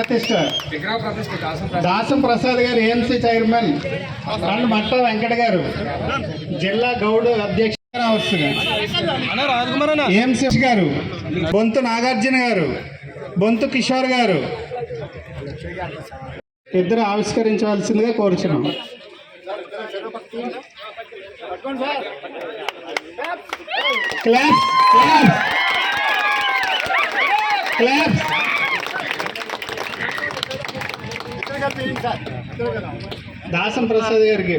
ప్రతిష్ట దాసం ప్రసాద్ గారు AMC chairman and మట్ట వెంకట గారు జిల్లా గౌడ్ అధ్యక్ష ఏఎంసీ గారు బొంతు నాగార్జున గారు బొంతు కిషోర్ గారు ఇద్దరు ఆవిష్కరించవలసిందిగా కోరుచున్నాం. Clap clap clap. Dasam Prasad గారికి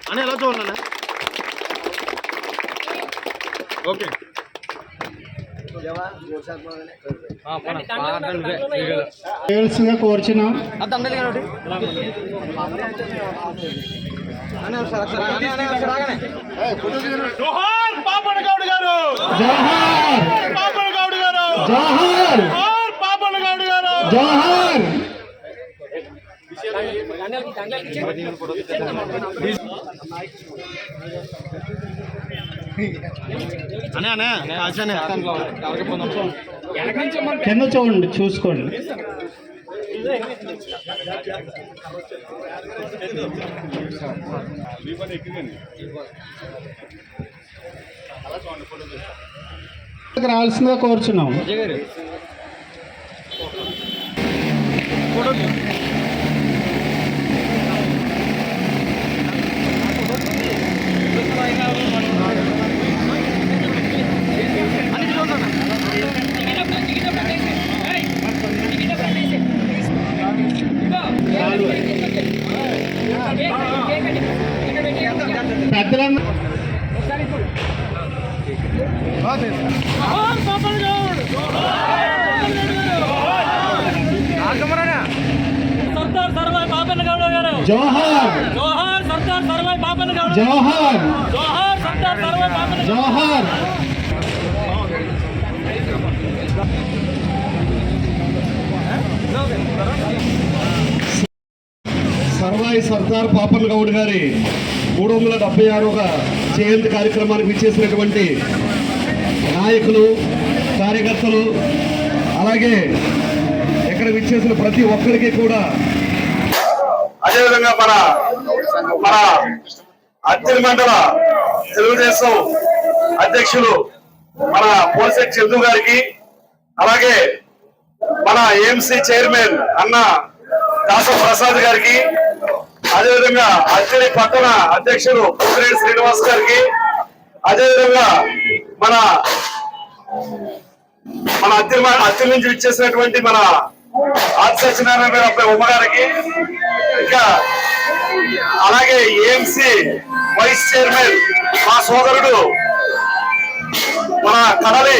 అని ఎలా చూడన్నా ఓకే కోరుచున్నాం. జోహార్ పాపన్న గౌడ్ గారు, జోహార్ పాపన్న గౌడ్ గారు, జోహార్ పాపన్న గౌడ్ గారు, జోహార్. కింద చూడండి, చూసుకోండి. రావాల్సిందిగా కోరుచున్నాం. పెద్దలందరూ సర్దార్ సర్వాయి పాపన్న గౌడ గారు జోహార్, జోహార్ సర్దార్ సర్వాయి పాపన్న గౌడ, జోహార్ జోహార్ సర్దార్ సర్వాయి పాపన్న, జోహార్. సర్వాయి సర్దార్ పాపన్న గౌడ్ గారి 376వ జయంతి కార్యక్రమానికి విచ్చేసినటువంటి నాయకులు, కార్యకర్తలు, అలాగే ఇక్కడ విచ్చేసిన ప్రతి ఒక్కరికి కూడా, అదేవిధంగా మన అత్తిలి మండల తెలుగుదేశం అధ్యక్షులు మన పోలిశెట్టి చందు గారికి, అలాగే మన ఏఎంసీ చైర్మన్ అన్న దాసం ప్రసాద్ గారికి, అదేవిధంగా అత్తిలి పట్టణ అధ్యక్షులు పోతిరెడ్డి శ్రీనివాస్ గారికి, అదేవిధంగా మన అత్తిలి నుంచి విచ్చేసినటువంటి మన ఆది సత్యనారాయణ గారి అబ్బాయి ఉమ్మ గారికి, ఇంకా అలాగే ఏఎంసీ వైస్ చైర్మన్ మా సోదరుడు మన కడలి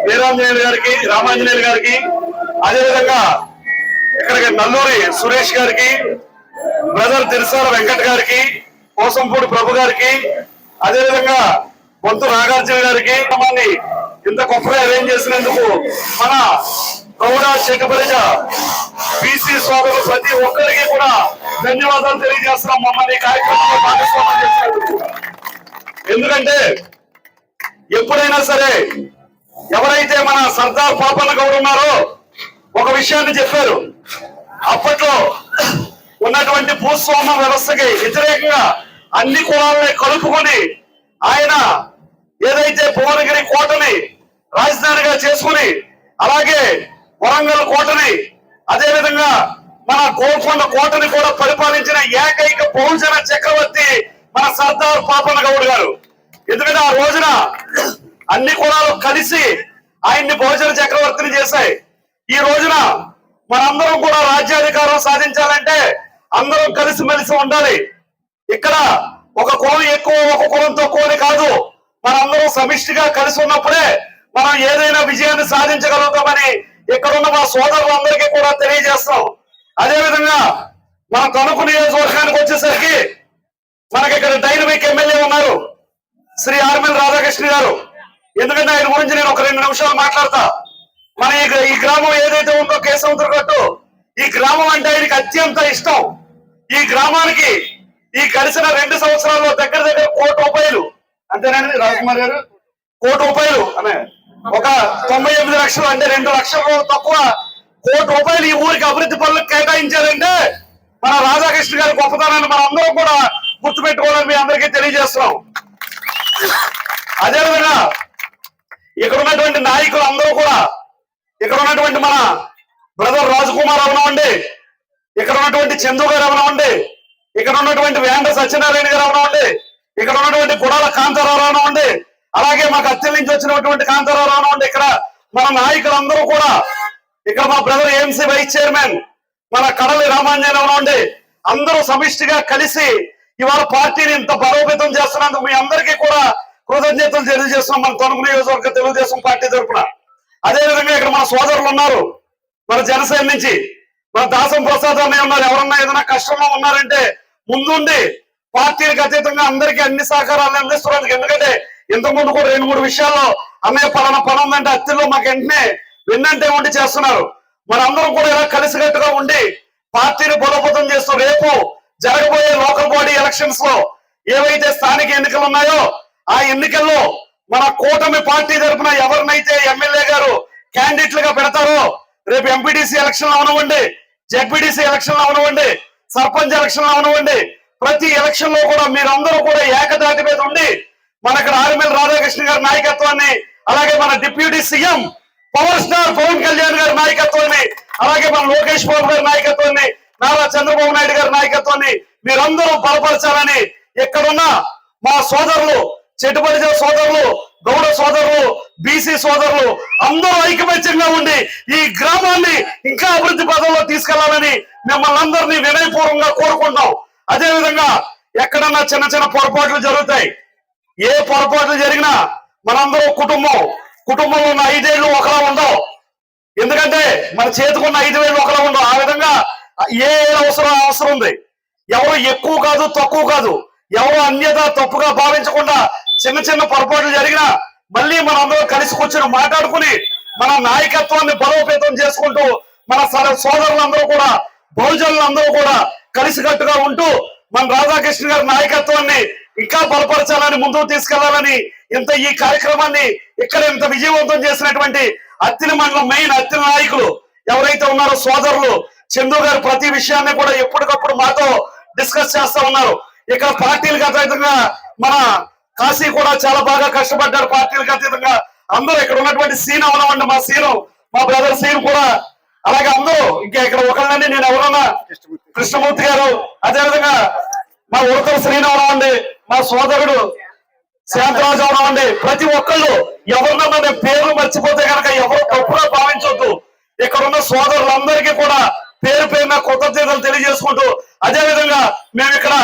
వీరాంజనేయులు గారికి, రామాంజనేయులు గారికి, అదేవిధంగా ఇక్కడికి నల్లూరి సురేష్ గారికి, బ్రదర్ తిరుసాల వెంకట్ గారికి, కోసంపూడి ప్రభు గారికి, అదేవిధంగా బొంతు నాగార్జున గారికి, ఇంత గొప్పగా అరేంజ్ చేసినందుకు మన గౌడ చెట్టుపరిజ బీసీ సోదరులు ప్రతి ఒక్కరికి కూడా ధన్యవాదాలు తెలియజేస్తున్నాం. మమ్మల్ని కార్యక్రమంలో భాగస్వామ్యం చేసినందుకు. ఎందుకంటే ఎప్పుడైనా సరే ఎవరైతే మన సర్దార్ పాపన్న గౌడ్ ఉన్నారో ఒక విషయాన్ని చెప్పారు. అప్పట్లో ఉన్నటువంటి భూస్వామ్య వ్యవస్థకి వ్యతిరేకంగా అన్ని కులాలని కలుపుకొని ఆయన ఏదైతే భువనగిరి కోటని రాజధానిగా చేసుకుని, అలాగే వరంగల్ కోటని, అదేవిధంగా మన గోల్కొండ కోటని కూడా పరిపాలించిన ఏకైక బహుజన చక్రవర్తి మన సర్దార్ పాపన్న గౌడ్ గారు. ఎందుకంటే ఆ రోజున అన్ని కులాలు కలిసి ఆయన్ని బహుజన చక్రవర్తిని చేశాయి. ఈ రోజున మనందరం కూడా రాజ్యాధికారం సాధించాలంటే అందరం కలిసిమెలిసి ఉండాలి. ఇక్కడ ఒక కులం ఎక్కువ, ఒక కులం తక్కువ కాదు. మనందరం సమిష్టిగా కలిసి ఉన్నప్పుడే మనం ఏదైనా విజయాన్ని సాధించగలుగుతామని ఇక్కడున్న మా సోదరులందరికీ కూడా తెలియజేస్తాం. అదేవిధంగా మన తణుకు నియోజకవర్గానికి వచ్చేసరికి మనకి ఇక్కడ డైనమిక్ ఎమ్మెల్యే ఉన్నారు శ్రీ ఆర్మిల్ రాధాకృష్ణ గారు. ఎందుకంటే ఆయన గురించి నేను ఒక 2 నిమిషాలు మాట్లాడతా. మన ఈ గ్రామం ఏదైతే ఉందో కేశవంతురగట్టు, ఈ గ్రామం అంటే ఆయనకి అత్యంత ఇష్టం. ఈ గ్రామానికి ఈ గడిచిన 2 సంవత్సరాల్లో దగ్గర 1 కోటి రూపాయలు, అంతేనండి రాజకుమార్ గారు, 1 కోటి రూపాయలు అనే ఒక 98 లక్షలు అంటే 2 లక్షలు తక్కువ ₹1 కోటి ఈ ఊరికి అభివృద్ధి పనులకు కేటాయించారంటే మన రాధాకృష్ణ గారి గొప్పతనాన్ని మనం అందరూ కూడా గుర్తుపెట్టుకోవాలని మీ అందరికీ తెలియజేస్తున్నాం. అదేవిధంగా ఇక్కడ ఉన్నటువంటి నాయకులు అందరూ కూడా, ఇక్కడ ఉన్నటువంటి మన బ్రదర్ రాజకుమార్ అవనవండి, ఇక్కడ ఉన్నటువంటి చందు గారు అవనవండి, ఇక్కడ ఉన్నటువంటి వేండ సత్యనారాయణ గారు అవనవండి, ఇక్కడ ఉన్నటువంటి గుడాల కాంతారావు అవనవండి, అలాగే మాకు అత్తిల నుంచి వచ్చినటువంటి కాంతారావు అవనవండి, ఇక్కడ మన నాయకులందరూ కూడా, ఇక్కడ మా బ్రదర్ ఏఎంసీ వైస్ చైర్మన్ మన కడలి రామాంజన్ అవనవండి, అందరూ సమిష్టిగా కలిసి ఇవాళ పార్టీని ఇంత బలోపేతం చేస్తున్నందుకు మీ అందరికీ కూడా కృతజ్ఞతలు తెలియజేస్తున్నాం మన తణుకు నియోజకవర్గ తెలుగుదేశం పార్టీ తరఫున. అదేవిధంగా ఇక్కడ మన సోదరులు ఉన్నారు, మన జనసేన నుంచి మన దాసం ప్రసాద్ అన్నయ్య ఉన్నారు. ఎవరన్నా ఏదైనా కష్టంలో ఉన్నారంటే ముందుండి పార్టీలకు అతీతంగా అందరికీ అన్ని సహకారాలు అందిస్తున్నందుకు. ఎందుకంటే ఇంతకుముందు కూడా 2-3 విషయాల్లో అన్నయ్య పలానా పని ఉందంటే అత్తిలో మాకు వెంటనే వెన్నంటే ఉండి చేస్తున్నారు. మనందరం కూడా ఇలా కలిసికట్టుగా ఉండి పార్టీని బలోపేతం చేస్తూ రేపు జరగబోయే లోకల్ బాడీ ఎలక్షన్స్ లో ఏవైతే స్థానిక ఎన్నికలు ఉన్నాయో ఆ ఎన్నికల్లో మన కూటమి పార్టీ తరఫున ఎవరినైతే ఎమ్మెల్యే గారు క్యాండిడేట్లుగా పెడతారో రేపు ఎంపీటీసీ ఎలక్షన్ అవనివ్వండి, జెడ్పీటీసీ ఎలక్షన్ అవనివ్వండి, సర్పంచ్ ఎలక్షన్ అవనివ్వండి, ప్రతి ఎలక్షన్ లో కూడా మీరందరూ కూడా ఏకదాటి మీద ఉండి మనకు ఆర్ఎంఎల్ రాధాకృష్ణ గారి నాయకత్వాన్ని, అలాగే మన deputy CM power star Pawan Kalyan గారి నాయకత్వాన్ని, అలాగే మన లోకేష్ బాబు గారి నాయకత్వాన్ని, నారా చంద్రబాబు నాయుడు గారి నాయకత్వాన్ని మీరందరూ బలపరచాలని ఇక్కడున్న మా సోదరులు, చెట్టుబడిజ సోదరులు, గౌడ సోదరులు, బీసీ సోదరులు అందరూ ఐకమత్యంగా ఉండి ఈ గ్రామాన్ని ఇంకా అభివృద్ధి పదంలో తీసుకెళ్లాలని మిమ్మల్ని అందరినీ వినయపూర్వకంగా కోరుకుంటాం. అదేవిధంగా ఎక్కడన్నా చిన్న చిన్న పొరపాట్లు జరుగుతాయి. ఏ పొరపాట్లు జరిగినా మనందరూ కుటుంబంలో ఉన్న 5 ఏళ్ళు ఒకలా ఉండవు. ఎందుకంటే మన చేతికున్న 5 వేలు ఒకలా ఉండవు. ఆ విధంగా ఏ అవసరం ఉంది. ఎవరు ఎక్కువ కాదు, తక్కువ కాదు, ఎవరు అన్యత తప్పుగా భావించకుండా చిన్న చిన్న పొరపాట్లు జరిగినా మళ్ళీ మనందరూ కలిసి కూర్చొని మాట్లాడుకుని మన నాయకత్వాన్ని బలోపేతం చేసుకుంటూ మన సోదరులందరూ కూడా, బహుజనులందరూ కూడా కలిసికట్టుగా ఉంటూ మన రాధాకృష్ణ గారి నాయకత్వాన్ని ఇంకా బలపరచాలని, ముందుకు తీసుకెళ్లాలని ఈ కార్యక్రమాన్ని ఇక్కడ ఇంత విజయవంతం చేసినటువంటి అత్తిలి మండలం మెయిన్ అత్తిలి నాయకులు ఎవరైతే ఉన్నారో సోదరులు చందు గారు ప్రతి విషయాన్ని కూడా ఎప్పటికప్పుడు మాతో డిస్కస్ చేస్తా ఉన్నారు. ఇక్కడ పార్టీలకు అతీతంగా మన కాశీ కూడా చాలా బాగా కష్టపడ్డారు. పార్టీలకు అతీతంగా అందరూ ఇక్కడ ఉన్నటువంటి సీన్ అవనవండి, మా సీను, మా బ్రదర్ సీన్ కూడా, అలాగే అందరూ ఇంకా ఇక్కడ ఒకళ్ళని నేను ఎవరన్నా కృష్ణమూర్తి గారు, అదేవిధంగా మా ఉడతల శ్రీనవనవండి, మా సోదరుడు శాంతరాజు అవనవండి, ప్రతి ఒక్కళ్ళు ఎవరినన్నా నేను పేర్లు మర్చిపోతే కనుక ఎవరు తప్పుగా భావించొద్దు. ఇక్కడ ఉన్న సోదరులందరికీ కూడా పేరు పేరున కృతజ్ఞతలు తెలియజేసుకుంటూ, అదేవిధంగా మేము ఇక్కడ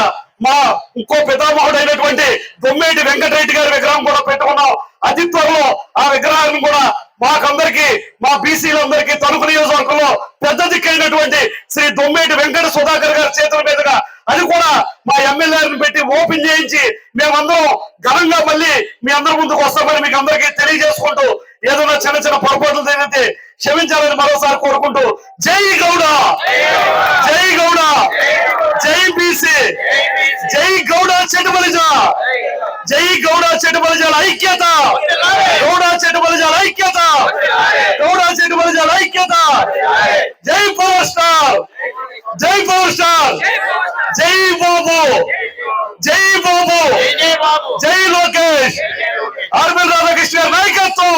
మా ఇంకో పితామహుడు అయినటువంటి దొమ్మేటి వెంకటరెడ్డి గారి విగ్రహం కూడా పెట్టుకున్నాం. అతి త్వరలో ఆ విగ్రహాన్ని కూడా మాకందరికి, మా బీసీలందరికీ తణుకు నియోజకవర్గంలో పెద్ద దిక్కైనటువంటి శ్రీ దొమ్మేటి వెంకట సుధాకర్ గారి చేతుల మీదుగా అది కూడా మా ఎమ్మెల్యేని పెట్టి ఓపెన్ చేయించి మేమందరం ఘనంగా మళ్ళీ మీ అందరి ముందుకు వస్తామని మీకు అందరికీ తెలియజేసుకుంటూ, ఏదైనా చిన్న చిన్న పొరపాట్లు జరిగితే క్షమించాలని మరోసారి కోరుకుంటూ, జై గౌడ, జై గౌడ, జై బీసీ, జై గౌడ చెట్టుబలిజ, జై గౌడ చెట్టుబలిజాల ఐక్యత, గౌడ చెట్టుబలిజాల ఐక్యత, గౌడ చెట్టుబలిజాల ఐక్యత, జై పవర్ స్టార్, జై పవర్ స్టార్, జై బాబు, జై బాబు, జై లోకేష్, ఆర్ఎంఎల్ రాధాకృష్ణ గారి నాయకత్వం,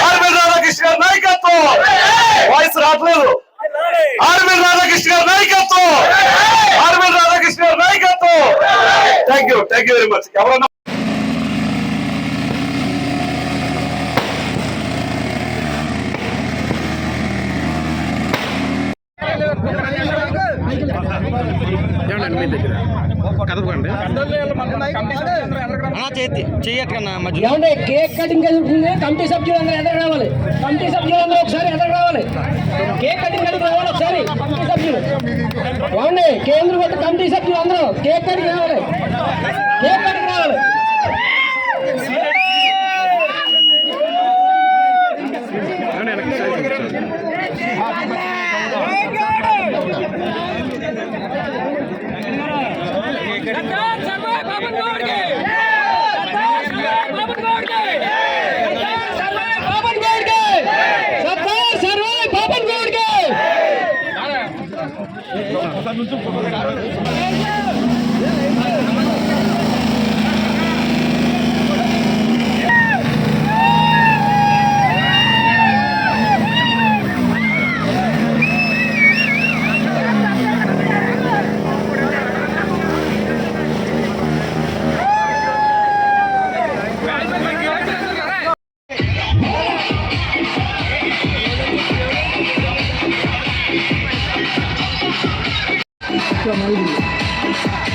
ఆర్ఎంఎల్ రాధాకృష్ణ గారి నాయకత్వం, వాయిస్ రావట్లేదు, ఆర్ఎంఎల్ రాధాకృష్ణ గారి నాయకత్వం, ఆర్ఎంఎల్ రాధాకృష్ణ గారి నాయకత్వం. Thank you very much. ఎవరన్నా ఏమంటే కేక్ కటింగ్ జరుగుతుంది. కమిటీ సభ్యులు అందరూ ఎదురు రావాలి. కమిటీ సభ్యులు అందరూ ఒకసారి ఎదురు రావాలి. కేక్ కటింగ్ కడిగి రావాలి ఒకసారి. కమిటీ సభ్యులు ఏమండి, కేంద్ర కొట్టి కమిటీ సభ్యులు అందరూ కేక్ కటింగ్ రావాలి. కేక్ కటింగ్ రావాలి. Come on.